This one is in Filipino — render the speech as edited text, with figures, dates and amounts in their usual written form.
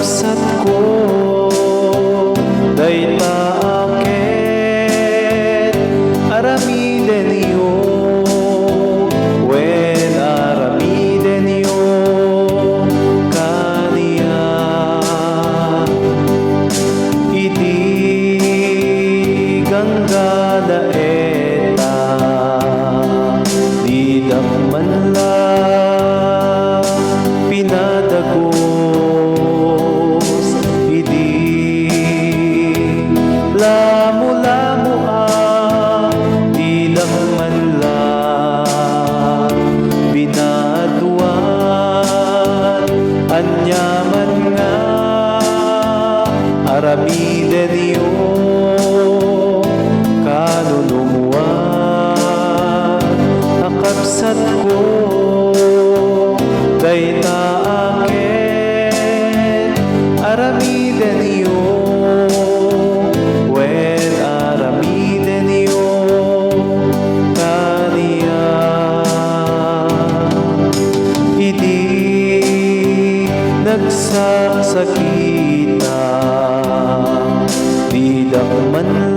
nakapsat ko dayta aket aramiden yo wen aramiden yo kaniya iti ganggada eta di damman la pinadagos iti lamu-lamu di damman la pinatuan anyaman nga aramiden yo kanunumuan nakapsat ko dayta aket aramiden yo wen aramiden yo kaniya iti nagsasakita di damman